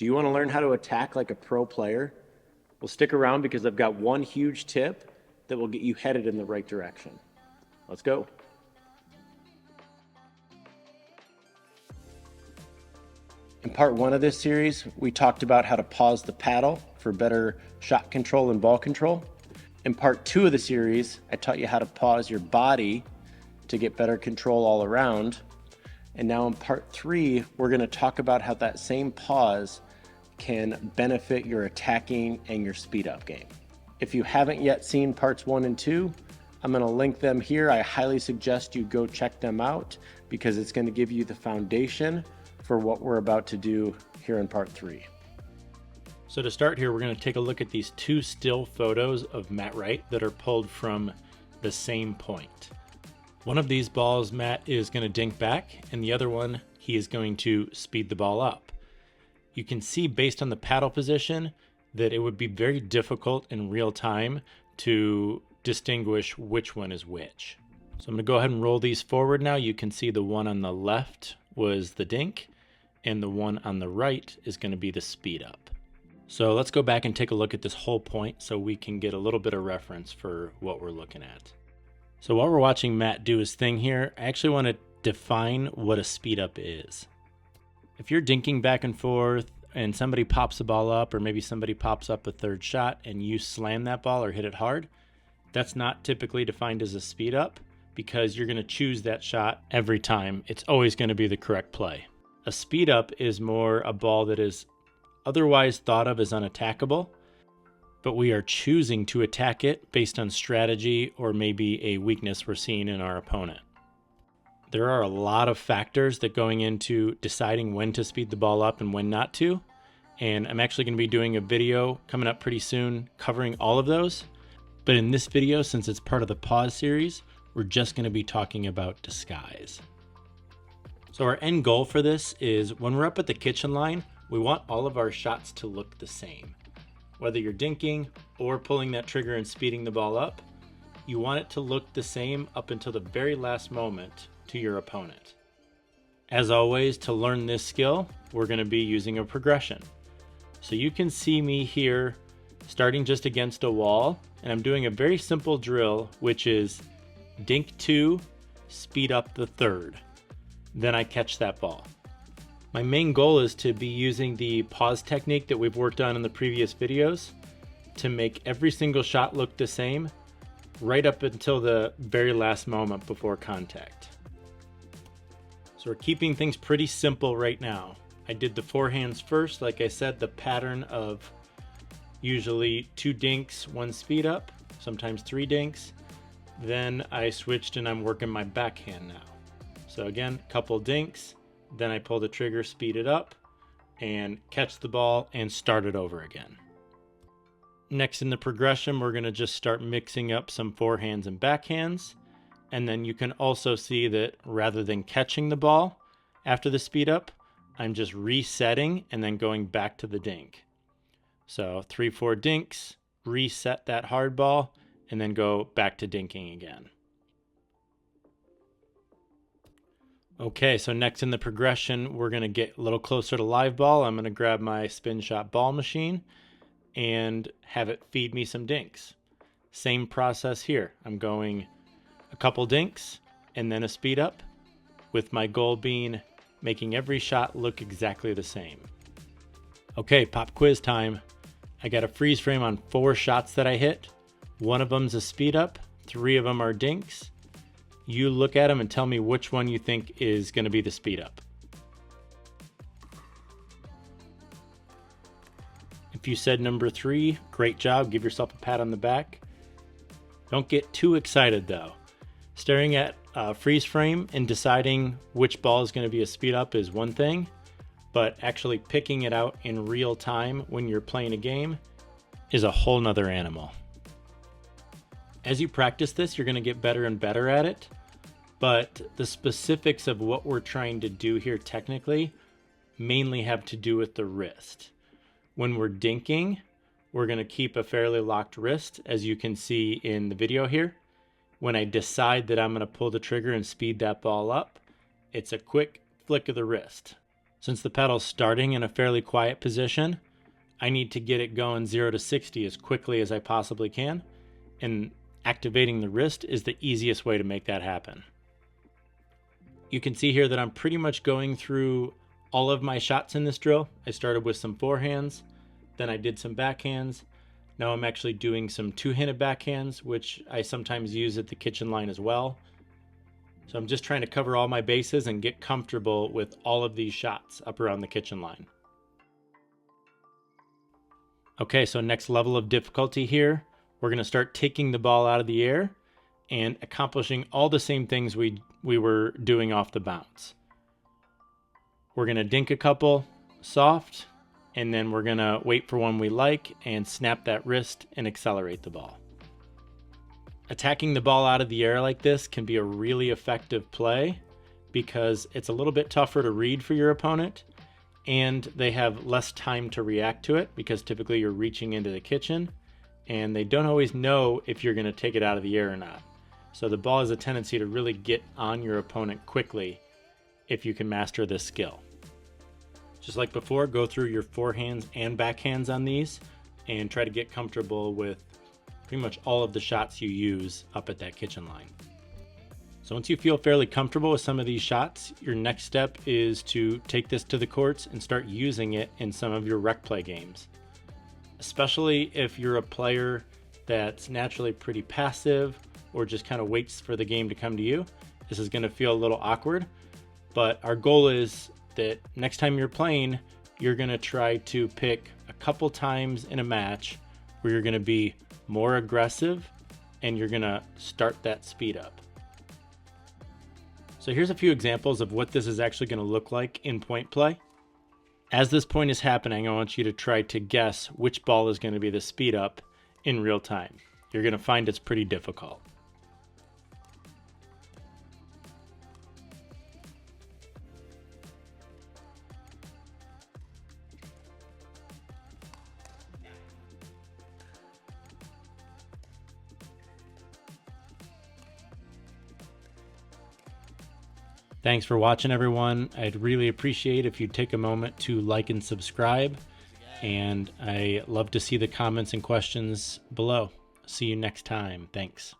Do you want to learn how to attack like a pro player? Well, stick around because I've got one huge tip that will get you headed in the right direction. Let's go. In part one of this series, we talked about how to pause the paddle for better shot control and ball control. In part two of the series, I taught you how to pause your body to get better control all around. And now in part three, we're going to talk about how that same pause can benefit your attacking and your speed up game. If you haven't yet seen parts 1 and 2, I'm going to link them here. I highly suggest you go check them out because it's going to give you the foundation for what we're about to do here in part 3. So to start here, we're going to take a look at these two still photos of Matt Wright that are pulled from the same point. One of these balls Matt is going to dink back, and the other one he is going to speed the ball up. You can see based on the paddle position that it would be very difficult in real time to distinguish which one is which. So I'm going to go ahead and roll these forward now. You can see the one on the left was the dink, and the one on the right is going to be the speed up. So let's go back and take a look at this whole point so we can get a little bit of reference for what we're looking at. So while we're watching Matt do his thing here, I actually want to define what a speed up is. If you're dinking back and forth and somebody pops the ball up, or maybe somebody pops up a third shot and you slam that ball or hit it hard, that's not typically defined as a speed up because you're going to choose that shot every time. It's always going to be the correct play. A speed up is more a ball that is otherwise thought of as unattackable, but we are choosing to attack it based on strategy or maybe a weakness we're seeing in our opponent. There are a lot of factors that going into deciding when to speed the ball up and when not to. And I'm actually going to be doing a video coming up pretty soon covering all of those. But in this video, since it's part of the pause series, we're just going to be talking about disguise. So our end goal for this is when we're up at the kitchen line, we want all of our shots to look the same. Whether you're dinking or pulling that trigger and speeding the ball up, you want it to look the same up until the very last moment to your opponent. As always, to learn this skill, we're going to be using a progression. So you can see me here starting just against a wall, and I'm doing a very simple drill, which is dink 2, speed up the third. Then I catch that ball. My main goal is to be using the pause technique that we've worked on in the previous videos to make every single shot look the same right up until the very last moment before contact. So we're keeping things pretty simple right now. I did the forehands first, like I said, the pattern of usually 2 dinks, 1 speed up, sometimes 3 dinks. Then I switched and I'm working my backhand now. So again, couple dinks, then I pull the trigger, speed it up, and catch the ball and start it over again. Next in the progression, we're going to just start mixing up some forehands and backhands. And then you can also see that rather than catching the ball after the speed up, I'm just resetting and then going back to the dink. So 3-4 dinks, reset that hard ball, and then go back to dinking again. Okay, so next in the progression, we're going to get a little closer to live ball. I'm going to grab my Spinshot Ball Machine and have it feed me some dinks. Same process here. I'm going a couple dinks and then a speed up, with my goal being making every shot look exactly the same. Okay, pop quiz time. I got a freeze frame on 4 shots that I hit. 1 of them's a speed up, 3 of them are dinks. You look at them and tell me which one you think is going to be the speed up. If you said number 3, great job, give yourself a pat on the back. Don't get too excited though. Staring at a freeze frame and deciding which ball is going to be a speed up is one thing, but actually picking it out in real time when you're playing a game is a whole nother animal. As you practice this, you're going to get better and better at it, but the specifics of what we're trying to do here technically mainly have to do with the wrist. When we're dinking, we're going to keep a fairly locked wrist, as you can see in the video here. When I decide that I'm going to pull the trigger and speed that ball up, it's a quick flick of the wrist. Since the paddle's starting in a fairly quiet position, I need to get it going 0 to 60 as quickly as I possibly can, and activating the wrist is the easiest way to make that happen. You can see here that I'm pretty much going through all of my shots in this drill. I started with some forehands, then I did some backhands. Now I'm actually doing some two-handed backhands, which I sometimes use at the kitchen line as well. So I'm just trying to cover all my bases and get comfortable with all of these shots up around the kitchen line. Okay, so next level of difficulty here, we're going to start taking the ball out of the air and accomplishing all the same things we were doing off the bounce. We're going to dink a couple soft, and then we're going to wait for one we like and snap that wrist and accelerate the ball. Attacking the ball out of the air like this can be a really effective play because it's a little bit tougher to read for your opponent, and they have less time to react to it because typically you're reaching into the kitchen and they don't always know if you're going to take it out of the air or not. So the ball has a tendency to really get on your opponent quickly if you can master this skill. Just like before, go through your forehands and backhands on these and try to get comfortable with pretty much all of the shots you use up at that kitchen line. So once you feel fairly comfortable with some of these shots, your next step is to take this to the courts and start using it in some of your rec play games. Especially if you're a player that's naturally pretty passive or just kind of waits for the game to come to you. This is going to feel a little awkward, but our goal is that next time you're playing, you're going to try to pick a couple times in a match where you're going to be more aggressive and you're going to start that speed up. So here's a few examples of what this is actually going to look like in point play. As this point is happening, I want you to try to guess which ball is going to be the speed up in real time. You're going to find it's pretty difficult. Thanks for watching, everyone. I'd really appreciate if you'd take a moment to like and subscribe, and I love to see the comments and questions below. See you next time. Thanks.